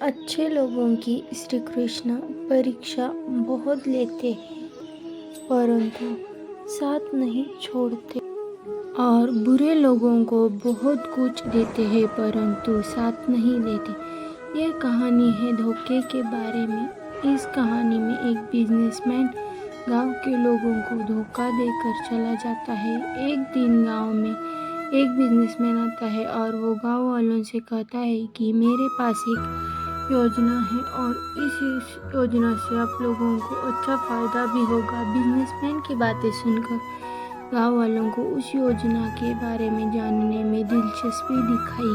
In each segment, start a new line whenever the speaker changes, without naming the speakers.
अच्छे लोगों की श्री कृष्ण परीक्षा बहुत लेते हैं परंतु साथ नहीं छोड़ते और बुरे लोगों को बहुत कुछ देते हैं परंतु साथ नहीं देते। ये कहानी है धोखे के बारे में। इस कहानी में एक बिजनेसमैन गांव के लोगों को धोखा देकर चला जाता है। एक दिन गांव में एक बिजनेसमैन आता है और वो गांव वालों से कहता है कि मेरे पास एक योजना है और इस योजना से आप लोगों को अच्छा फायदा भी होगा। बिजनेसमैन की बातें सुनकर गांव वालों को उस योजना के बारे में जानने में दिलचस्पी दिखाई।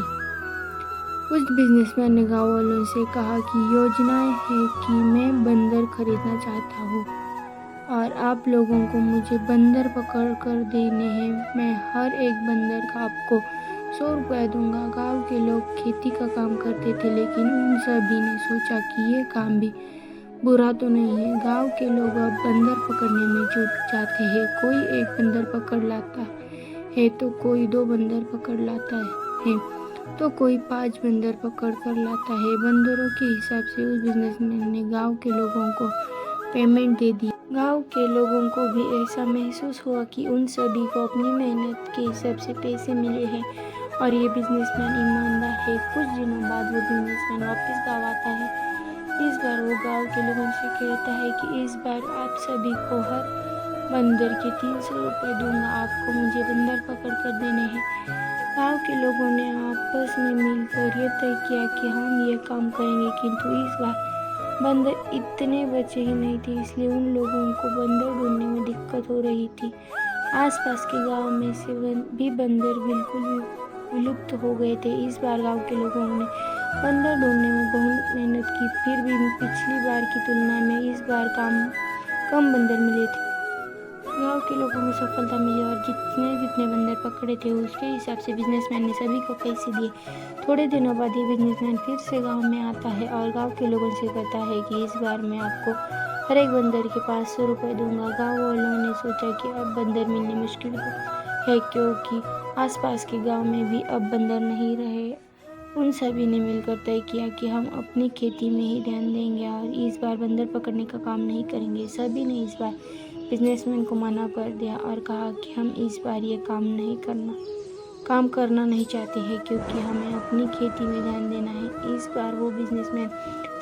उस बिजनेसमैन ने गांव वालों से कहा कि योजना है कि मैं बंदर खरीदना चाहता हूँ और आप लोगों को मुझे बंदर पकड़ कर देने हैं। मैं हर एक बंदर का आपको 100 रुपये दूंगा। गांव के लोग खेती का काम करते थे लेकिन उन सभी ने सोचा कि ये काम भी बुरा तो नहीं है। गांव के लोग अब बंदर पकड़ने में जुट जाते हैं। कोई एक बंदर पकड़ लाता है तो कोई 2 बंदर पकड़ लाता है तो कोई 5 बंदर पकड़ कर लाता है। बंदरों के हिसाब से उस बिजनेसमैन ने गांव के लोगों को पेमेंट दे दी। गांव के लोगों को भी ऐसा महसूस हुआ कि उन सभी को अपनी मेहनत के हिसाब से पैसे मिले हैं और ये बिजनेसमैन ईमानदार है। कुछ दिनों बाद वो बिजनेसमैन वापस गाँव आता है। इस बार वो गांव के लोगों से कहता है कि इस बार आप सभी को हर बंदर के 300 रुपये दूंगा। आपको मुझे बंदर पकड़ कर देने हैं। गांव के लोगों ने आपस में मिलकर ये तय किया कि हम ये काम करेंगे, किंतु इस बार बंदर इतने बचे ही नहीं थे, इसलिए उन लोगों को बंदर ढूंढने में दिक्कत हो रही थी। आसपास के गांव में से भी बंदर बिल्कुल भी विलुप्त हो गए थे। इस बार गांव के लोगों ने बंदर ढूंढने में बहुत मेहनत की, फिर भी पिछली बार की तुलना में इस बार कम बंदर मिले थे। गांव के लोगों को सफलता मिली और जितने बंदर पकड़े थे उसके हिसाब से बिजनेसमैन ने सभी को पैसे दिए। थोड़े दिनों बाद ये बिजनेसमैन फिर से गांव में आता है और गांव के लोगों से कहता है कि इस बार मैं आपको हर एक बंदर के 500 रुपये दूंगा। गांव वालों ने सोचा कि अब बंदर मिलने मुश्किल है क्योंकि आसपास के गांव में भी अब बंदर नहीं रहे। उन सभी ने मिलकर तय किया कि हम अपनी खेती में ही ध्यान देंगे और इस बार बंदर पकड़ने का काम नहीं करेंगे। सभी ने इस बार बिजनेसमैन को मना कर दिया और कहा कि हम इस बार ये काम करना नहीं चाहते हैं क्योंकि हमें अपनी खेती में ध्यान देना है। इस बार वो बिजनेसमैन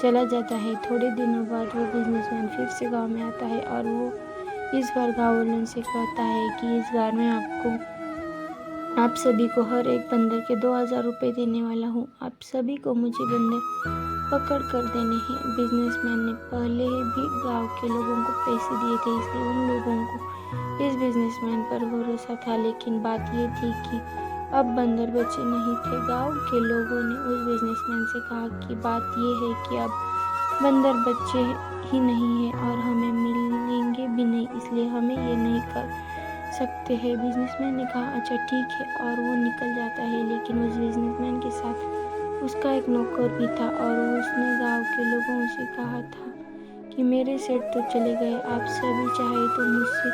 चला जाता है। थोड़े दिनों बाद वो बिजनेसमैन फिर से गांव में आता है और वो इस बार गांव वालों से कहता है कि इस बार मैं आप सभी को हर एक बंदर के 2000 रुपये देने वाला हूँ। आप सभी को मुझे बंदर पकड़ कर देने हैं। बिजनेसमैन ने पहले भी गांव के लोगों को पैसे दिए थे, इसलिए उन लोगों को इस बिजनेसमैन पर भरोसा था। लेकिन बात ये थी कि अब बंदर बचे नहीं थे। गांव के लोगों ने उस बिजनेसमैन से कहा कि बात ये है कि अब बंदर बचे ही नहीं है और हमें मिलेंगे भी नहीं, इसलिए हमें ये नहीं कर सकते हैं। बिजनेसमैन ने कहा अच्छा ठीक है और वो निकल जाता है। लेकिन उस बिजनेसमैन के साथ उसका एक नौकर भी था और उसने गांव के लोगों से कहा था कि मेरे सेठ तो चले गए, आप सभी चाहे तो मुझसे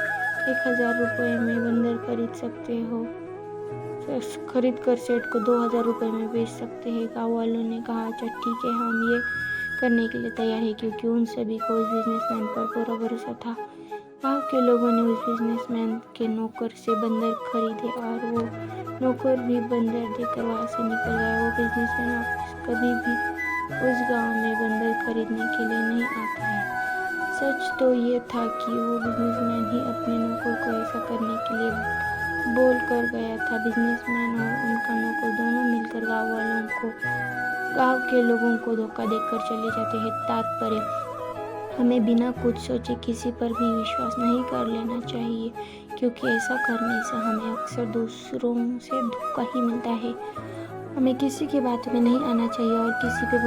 1000 रुपये में बंदर खरीद सकते हो। खरीद कर सेठ को 2000 रुपये में बेच सकते हैं। गाँव वालों ने कहा अच्छा ठीक है, हम ये करने के लिए तैयार है क्योंकि उन सभी को उस बिजनेसमैन पर पूरा भरोसा था। गांव के लोगों ने उस बिजनेसमैन के नौकर से बंदर खरीदे और वो नौकर भी बंदर देकर वहाँ से निकल गया। वो बिजनेसमैन वापस कभी भी उस गांव में बंदर खरीदने के लिए नहीं आता है। सच तो ये था कि वो बिजनेसमैन ही अपने नौकर को ऐसा करने के लिए बोल कर गया था। बिजनेसमैन और उनका नौकर दोनों मिलकर गाँव के लोगों को धोखा देकर चले जाते हैं। तात्पर्य हमें बिना कुछ सोचे किसी पर भी विश्वास नहीं कर लेना चाहिए क्योंकि ऐसा करने से हमें अक्सर दूसरों से धोखा ही मिलता है। हमें किसी की बात में नहीं आना चाहिए और किसी पे